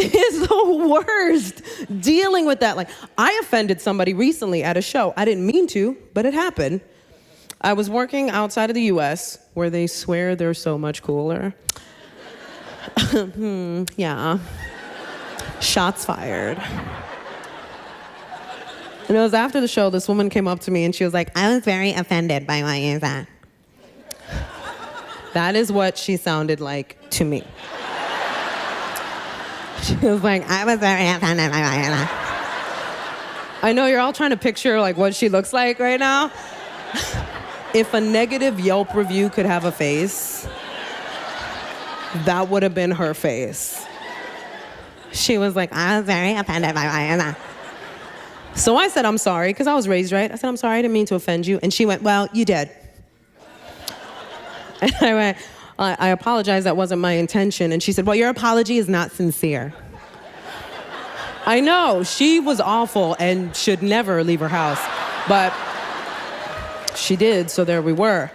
is the worst dealing with that. Like, I offended somebody recently at a show. I didn't mean to, but it happened. I was working outside of the US where they swear they're so much cooler. Yeah. Shots fired. And it was after the show, this woman came up to me and she was like, I was very offended by what you said. That is what she sounded like to me. She was like, I was very offended by what you said. I know you're all trying to picture like what she looks like right now. If a negative Yelp review could have a face, that would have been her face. She was like, I was very offended by what you said. So I said, I'm sorry, because I was raised right. I said, I'm sorry, I didn't mean to offend you. And she went, well, you did. And I went, I apologize, that wasn't my intention. And she said, well, your apology is not sincere. I know, she was awful and should never leave her house. But she did, so there we were.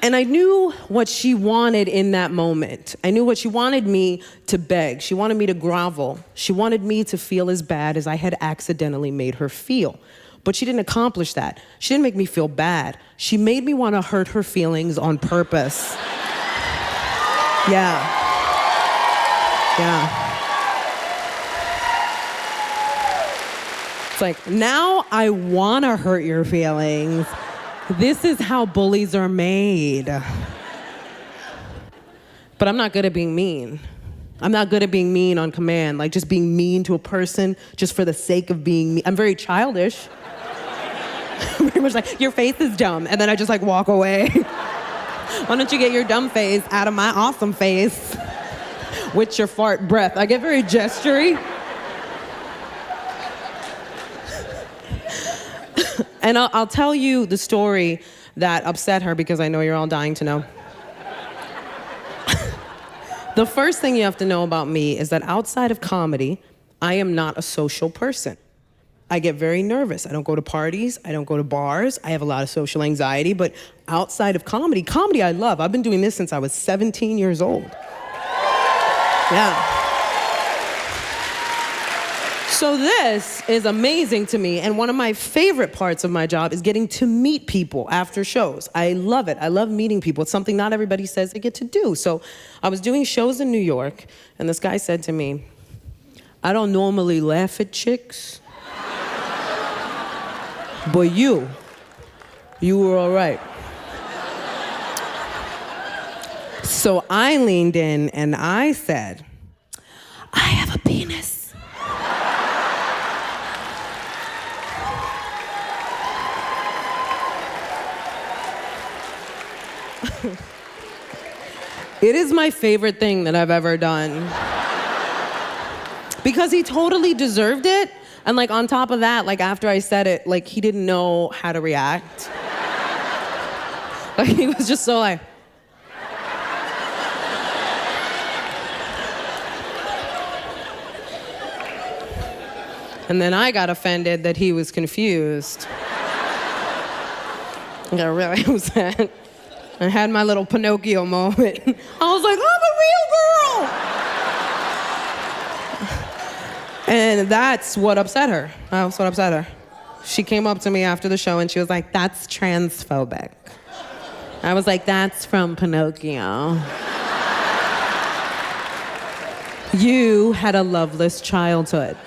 And I knew what she wanted in that moment. I knew what she wanted me to beg. She wanted me to grovel. She wanted me to feel as bad as I had accidentally made her feel. But she didn't accomplish that. She didn't make me feel bad. She made me want to hurt her feelings on purpose. Yeah. It's like, now I want to hurt your feelings. This is how bullies are made. But I'm not good at being mean. I'm not good at being mean on command, like just being mean to a person just for the sake of being mean. I'm very childish. Very much like, your face is dumb, and then I just like walk away. Why don't you get your dumb face out of my awesome face with your fart breath? I get very gestury. And I'll tell you the story that upset her because I know you're all dying to know. The first thing you have to know about me is that outside of comedy, I am not a social person. I get very nervous. I don't go to parties. I don't go to bars. I have a lot of social anxiety. But outside of comedy I love. I've been doing this since I was 17 years old. Yeah. So this is amazing to me, and one of my favorite parts of my job is getting to meet people after shows. I love it. I love meeting people. It's something not everybody says they get to do. So I was doing shows in New York, and this guy said to me, I don't normally laugh at chicks, but you were all right. So I leaned in and I said, I have a penis. It is my favorite thing that I've ever done. Because he totally deserved it. And like on top of that, like after I said it, like he didn't know how to react. Like he was just so like. And then I got offended that he was confused. I got really upset. I had my little Pinocchio moment. I was like, I'm a real girl! And that's what upset her. That's what upset her. She came up to me after the show and she was like, that's transphobic. I was like, that's from Pinocchio. You had a loveless childhood.